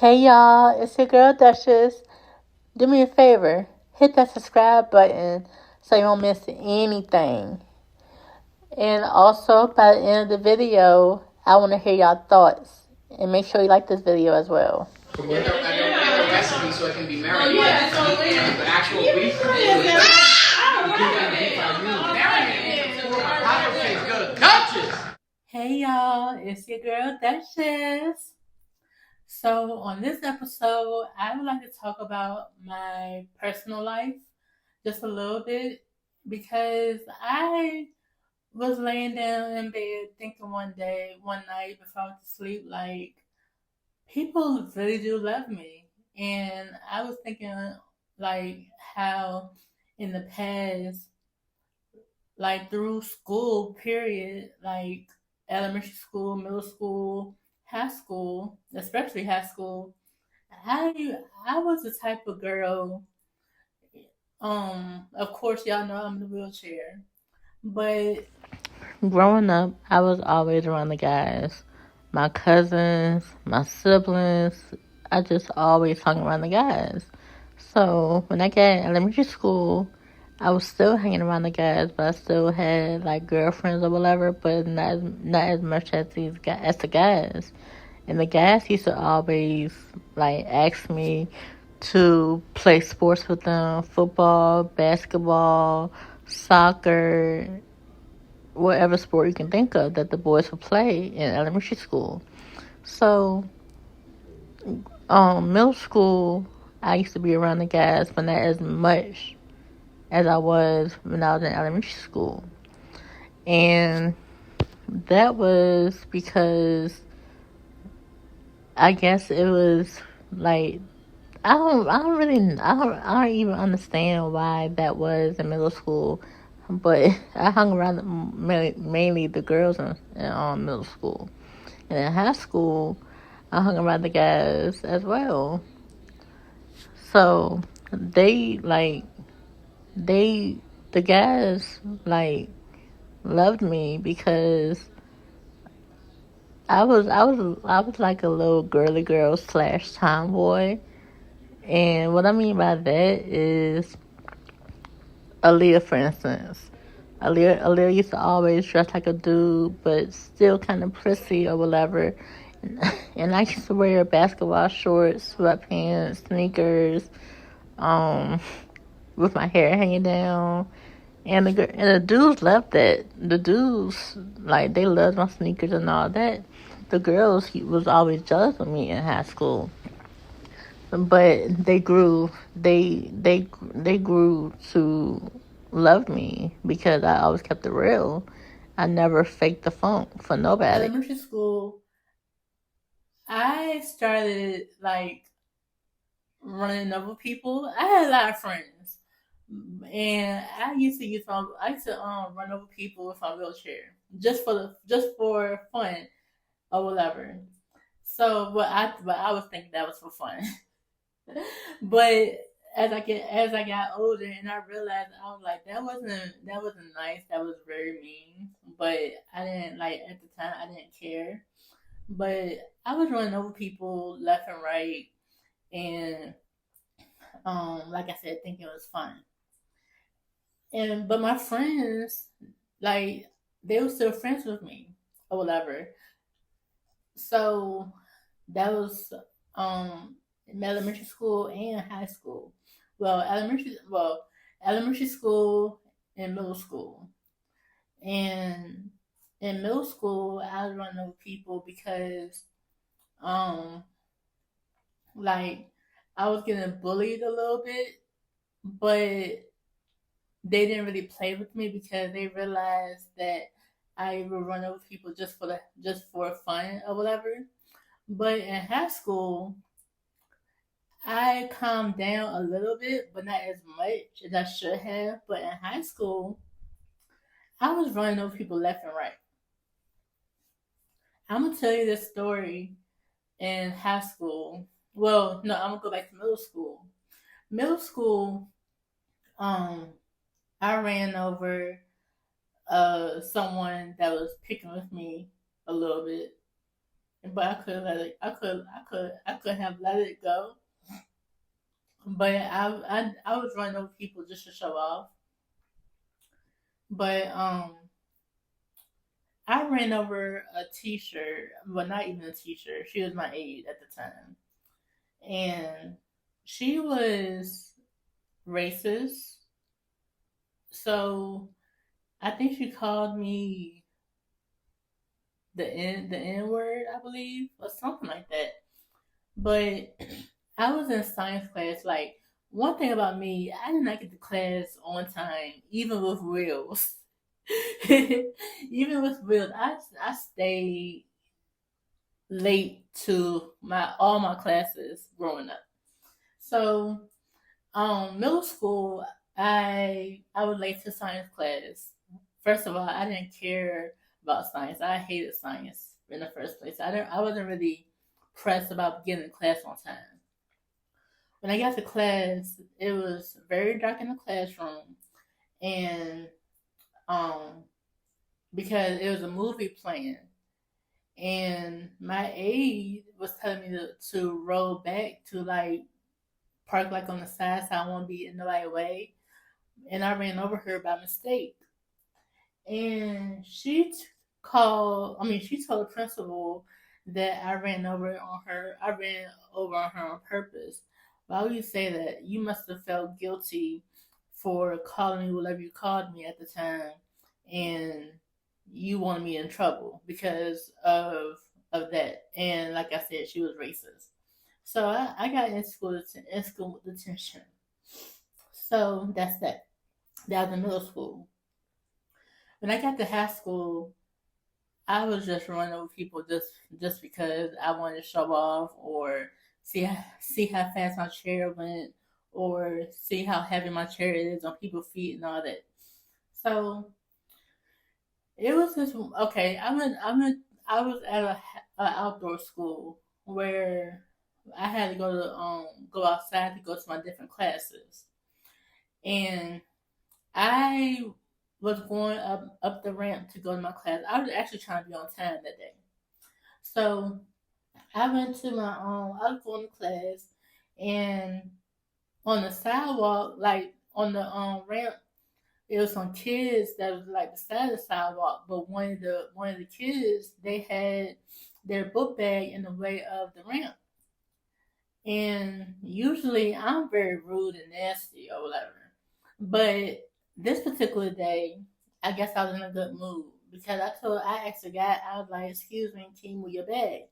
Hey y'all, it's your girl Duchess. Do me a favor, hit that subscribe button so you don't miss anything. And also, by the end of the video, I want to hear y'all thoughts. And make sure you like this video as well. I don't have a recipe so I can be married. Oh, yeah, so the actual beef. Duchess! Hey y'all, it's your girl Duchess. So, on this episode, I would like to talk about my personal life just a little bit because I was laying down in bed thinking one night before I went to sleep, like, people really do love me. And I was thinking, like, how in the past, like, through school, period, like elementary school, middle school, high school, especially high school, I was the type of girl. Of course, y'all know I'm in a wheelchair, but growing up, I was always around the guys, my cousins, my siblings. I just always hung around the guys. So when I got in elementary school, I was still hanging around the guys, but I still had like girlfriends or whatever, but not as much as the guys. And the guys used to always like ask me to play sports with them, football, basketball, soccer, whatever sport you can think of that the boys would play in elementary school. So, middle school, I used to be around the guys, but not as much as I was when I was in elementary school. And that was because I guess it was like I don't even understand why that was in middle school, but I hung around mainly the girls in middle school, and in high school, I hung around the guys as well. So they like they the guys like loved me because I was like a little girly girl slash tomboy. And what I mean by that is Aaliyah, for instance. Aaliyah used to always dress like a dude, but still kind of prissy or whatever. And I used to wear basketball shorts, sweatpants, sneakers, um, with my hair hanging down. And the dudes loved that. The dudes, like, they loved my sneakers and all that. The girls was always jealous of me in high school, but they grew to love me because I always kept it real. I never faked the funk for nobody. Elementary school, I started like running over people. I had a lot of friends, and I used to run over people with my wheelchair just for fun or whatever. So, but I was thinking that was for fun. But as I got older and I realized, I was like, that wasn't nice. That was very mean. But I didn't like at the time. I didn't care. But I was running over people left and right, and like I said, thinking it was fun. And but my friends, like, they were still friends with me or whatever. So that was in elementary school and high school. Elementary school and middle school. And in middle school, I was running over people because um like I was getting bullied a little bit, but they didn't really play with me because they realized that I would run over people just for fun or whatever. But in high school, I calmed down a little bit, but not as much as I should have. But in high school, I was running over people left and right. I'm gonna tell you this story in high school. Well, no, I'm gonna go back to middle school. Middle school, um, I ran over someone that was picking with me a little bit, but I could let it. I could have let it go. But I was running over people just to show off. But I ran over a teacher, well, not even a teacher. She was my aide at the time, and she was racist. So I think she called me the N word, I believe, or something like that. But I was in science class. Like, one thing about me, I did not get to class on time, even with wheels. Even with wheels, I stayed late to my all my classes growing up. So, middle school, I was late to science class. First of all, I didn't care about science. I hated science in the first place. I wasn't really pressed about getting to class on time. When I got to class, it was very dark in the classroom, and um, because it was a movie playing, and my aide was telling me to roll back to like park like on the side so I won't be in the right way, and I ran over her by mistake. And she told the principal that I ran over on her. I ran over on her on purpose. Why would you say that? You must have felt guilty for calling me whatever you called me at the time, and you wanted me in trouble because of that. And like I said, she was racist. So I got in school detention. So that's that. That was in middle school. When I got to high school, I was just running over people just because I wanted to show off or see how fast my chair went or see how heavy my chair is on people's feet and all that. So it was just okay. I was at a outdoor school where I had to go outside to go to my different classes, and I was going up the ramp to go to my class. I was actually trying to be on time that day. So I went to I was going to class, and on the sidewalk, like on the ramp, it was some kids that was like beside the sidewalk. But one of the kids, they had their book bag in the way of the ramp. And usually I'm very rude and nasty or whatever. But this particular day, I guess I was in a good mood because I asked the guy, I was like, "Excuse me, can you move your bag?"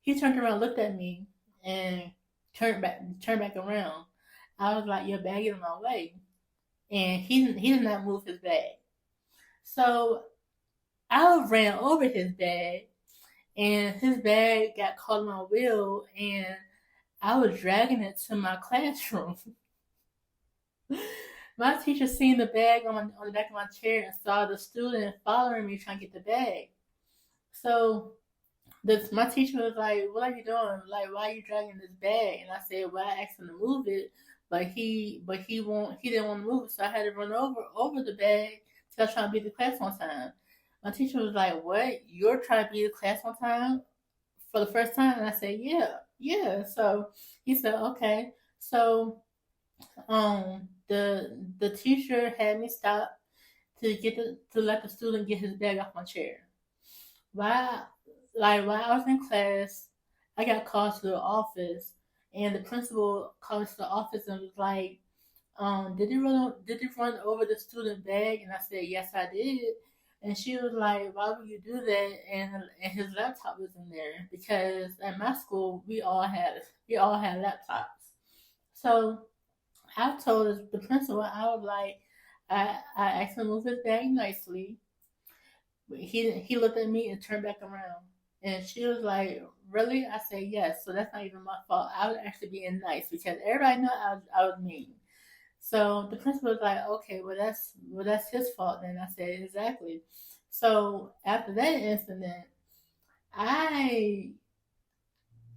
He turned around, looked at me, and turned back around. I was like, "Your bag is in my way," and he did not move his bag. So I ran over his bag, and his bag got caught in my wheel, and I was dragging it to my classroom. My teacher seen the bag on the back of my chair and saw the student following me trying to get the bag. So my teacher was like, "What are you doing? Like, why are you dragging this bag?" And I said, "Well, I asked him to move it, but he didn't want to move it, so I had to run over the bag till I was trying to be the class on time." My teacher was like, "What? You're trying to be the class on time for the first time?" And I said, "Yeah, yeah." So he said, "Okay." So the teacher had me stop to let the student get his bag off my chair. While while I was in class, I got called to the office, and the principal called to the office and was like, did you run over the student bag?" And I said, "Yes, I did." And she was like, "Why would you do that?" And his laptop was in there because at my school we all had laptops. So I told the principal, I was like, I asked him to move his bag nicely. He looked at me and turned back around. And she was like, "Really?" I said, "Yes." So that's not even my fault. I was actually being nice because everybody knew I was mean. So the principal was like, "Okay, well that's his fault then." I said, "Exactly." So after that incident, I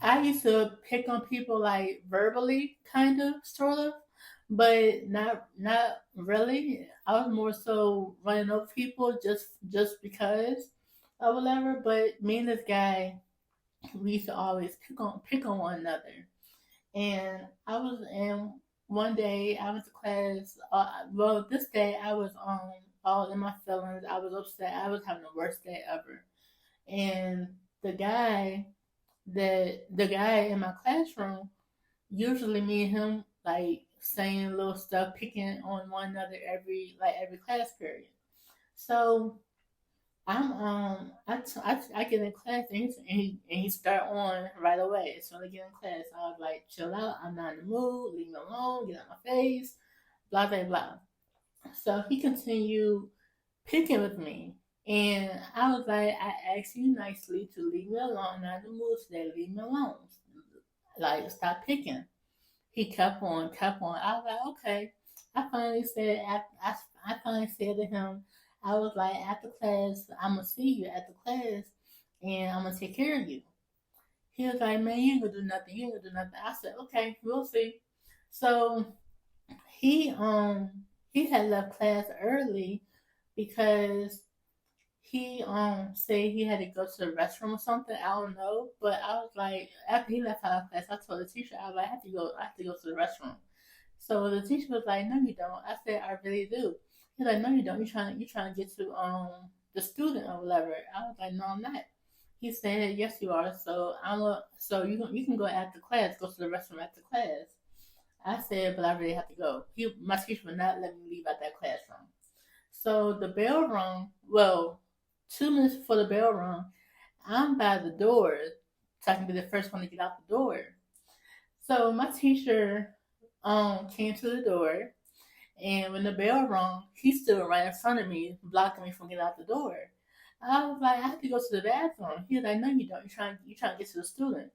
I used to pick on people like verbally, kind of, sort of, but not really. I was more so running over people just because or whatever. But me and this guy, we used to always pick on one another. And I was in one day I was in class. Well, this day I was all in my feelings. I was upset. I was having the worst day ever. And the guy the guy in my classroom, usually me and him like saying little stuff, picking on one another every class period. So I get in class and he start on right away. As soon as I get in class, I was like, chill out, I'm not in the mood, leave me alone, get out my face, blah blah blah. So he continued picking with me. And I was like, I asked you nicely to leave me alone. I'm not in the mood today, leave me alone. Like, stop picking. He kept on. I was like, okay. I finally said to him, I was like, after class, I'm gonna see you after class, and I'm gonna take care of you. He was like, man, you ain't gonna do nothing. You ain't gonna do nothing. I said, okay, we'll see. So he um he had left class early because he said he had to go to the restroom or something. I don't know, but I was like, after he left out of class, I told the teacher, I was like, I have to go to the restroom. So the teacher was like, no, you don't. I said, I really do. He's like, no, you don't. You're trying to get to the student or whatever. I was like, no, I'm not. He said, yes, you are. So you can go after class, go to the restroom after class. I said, but I really have to go. My teacher would not let me leave out that classroom. So the bell rung. Well, 2 minutes before the bell rung, I'm by the door, so I can be the first one to get out the door. So my teacher came to the door, and when the bell rung, he stood right in front of me, blocking me from getting out the door. I was like, I have to go to the bathroom. He was like, no, you don't. You're trying to get to the student.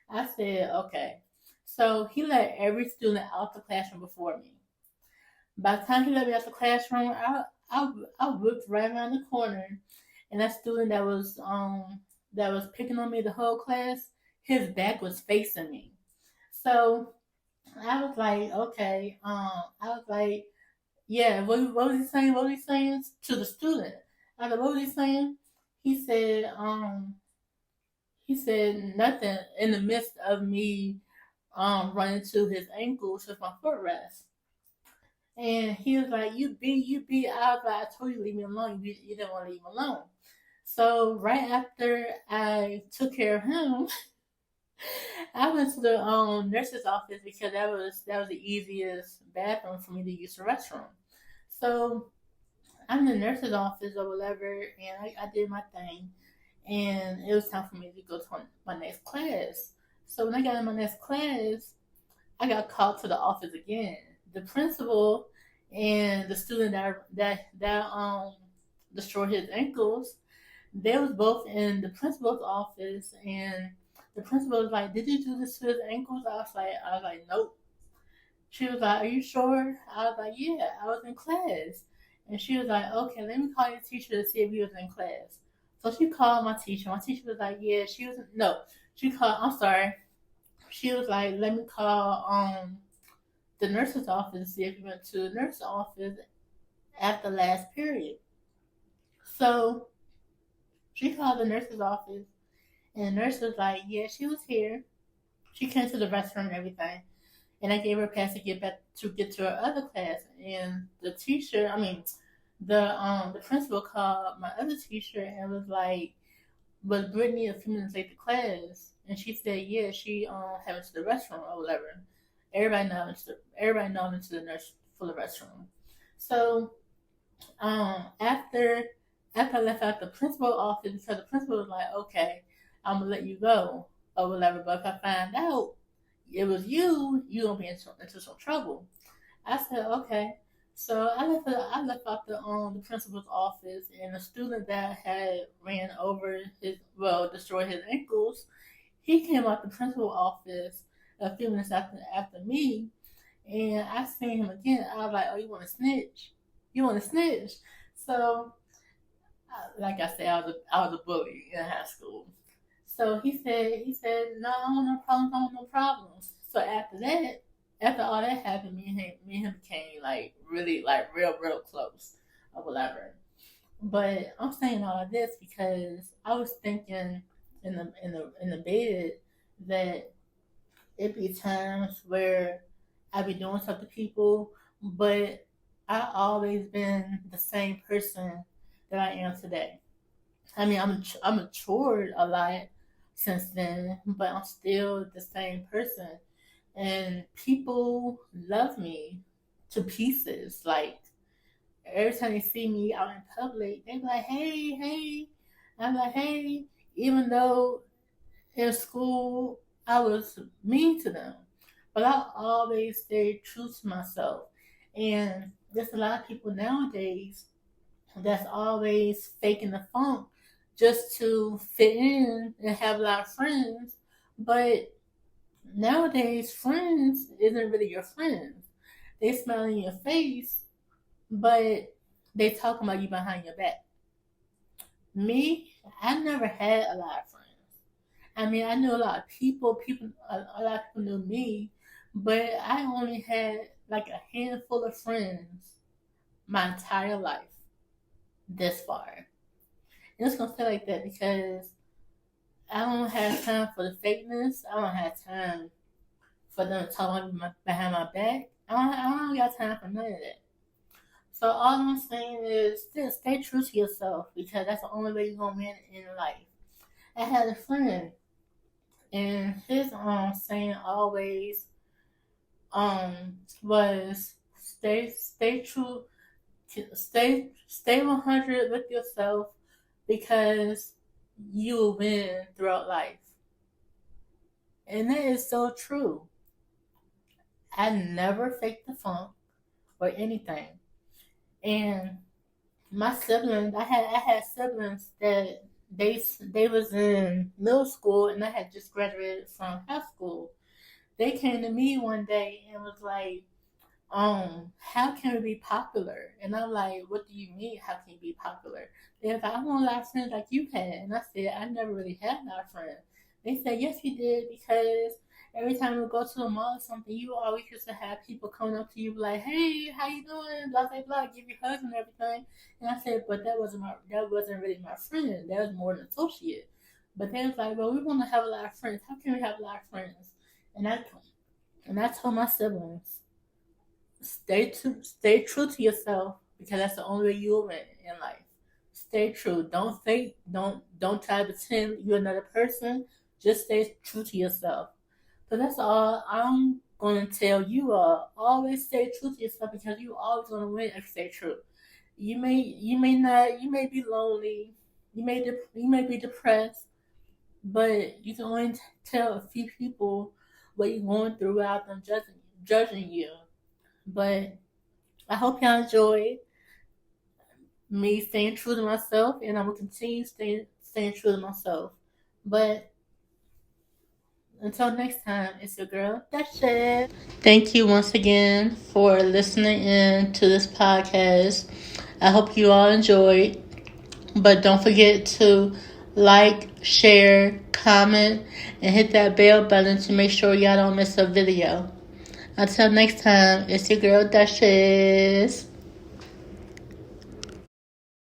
I said, okay. So he let every student out the classroom before me. By the time he let me out the classroom, I whipped right around the corner, and that student that was picking on me the whole class, his back was facing me. So I was like, okay, I was like, yeah, what was he saying? What was he saying to the student? I said, what was he saying? He said, he said nothing in the midst of me running to his ankles with my footrest. And he was like, you be. I was like, I told you to leave me alone. You didn't want to leave me alone. So right after I took care of him, I went to the nurse's office because that was the easiest bathroom for me to use the restroom. So I'm in the nurse's office or whatever, and I did my thing, and it was time for me to go to my next class. So when I got in my next class, I got called to the office again. The principal and the student that destroyed his ankles, they was both in the principal's office, and the principal was like, "Did you do this to his ankles?" I was like, "Nope." She was like, "Are you sure?" I was like, "Yeah, I was in class." And she was like, "Okay, let me call your teacher to see if he was in class." So she called my teacher. My teacher was like, "Yeah, she was no." She called. I'm sorry. She was like, "Let me call the nurse's office to see if he went to the nurse's office after last period." So she called the nurse's office, and the nurse was like, "Yeah, she was here. She came to the restroom and everything." And I gave her a pass to get to her other class. And the teacher, I mean, the principal called my other teacher and was like, "Was Brittany a few minutes late to class?" And she said, "Yeah, she went to the restroom or whatever." Everybody know I went to the nurse for the restroom. So after I left out the principal office, because the principal was like, "Okay, I'm gonna let you go or whatever, but if I find out it was you gonna be into some trouble." I said, "Okay." So I left out the principal's office, and the student that had ran over destroyed his ankles, he came out the principal office a few minutes after me, and I seen him again. I was like, "Oh, you want to snitch? You want to snitch?" So, like I said, I was a bully in high school. So he said, "No, I don't want no problems. I don't want no problems." So after that, after all that happened, me and him became like really like real close or whatever. But I'm saying all of this because I was thinking in the bed that it be times where I be doing stuff to people, but I always been the same person that I am today. I mean, I'm matured a lot since then, but I'm still the same person, and people love me to pieces. Like every time they see me out in public, they be like, "Hey, hey." I'm like, "Hey," even though in school I was mean to them, but I always stayed true to myself. And there's a lot of people nowadays that's always faking the funk just to fit in and have a lot of friends. But nowadays, friends isn't really your friends. They smile in your face, but they talk about you behind your back. Me, I never had a lot of friends. I mean, I knew a lot of people. A lot of people knew me, but I only had like a handful of friends my entire life this far. And it's gonna stay like that because I don't have time for the fakeness. I don't have time for them to talk behind my back. I don't got time for none of that. So all I'm saying is just stay true to yourself because that's the only way you're gonna win in life. I had a friend and his saying always was stay true, stay 100 with yourself because you will win throughout life. And that is so true. I never faked the funk or anything. And my siblings, I had siblings that they was in middle school and I had just graduated from high school. They came to me one day and was like, how can we be popular? And I'm like, what do you mean, how can you be popular? They're like, I want a lot of friends like you had. And I said, I never really had a lot of friends. They said, yes, you did, because every time we go to the mall or something, you always used to have people coming up to you like, hey, how you doing? Blah, blah, blah, give you hugs and everything. And I said, but that wasn't really my friend. That was more an associate. But they was like, well, we want to have a lot of friends. How can we have a lot of friends? And I told my siblings, stay true to yourself because that's the only way you'll win in life. Stay true. Don't fake. Don't try to pretend you're another person. Just stay true to yourself. So that's all I'm gonna tell you all. Always stay true to yourself because you always gonna win if you stay true. You may be lonely. You may be depressed, but you can only tell a few people what you're going through without them judging you. But I hope y'all enjoyed me staying true to myself, and I'm gonna continue staying true to myself. But until next time, it's your girl, Duchess. Thank you once again for listening in to this podcast. I hope you all enjoyed. But don't forget to like, share, comment, and hit that bell button to make sure y'all don't miss a video. Until next time, it's your girl, Duchess.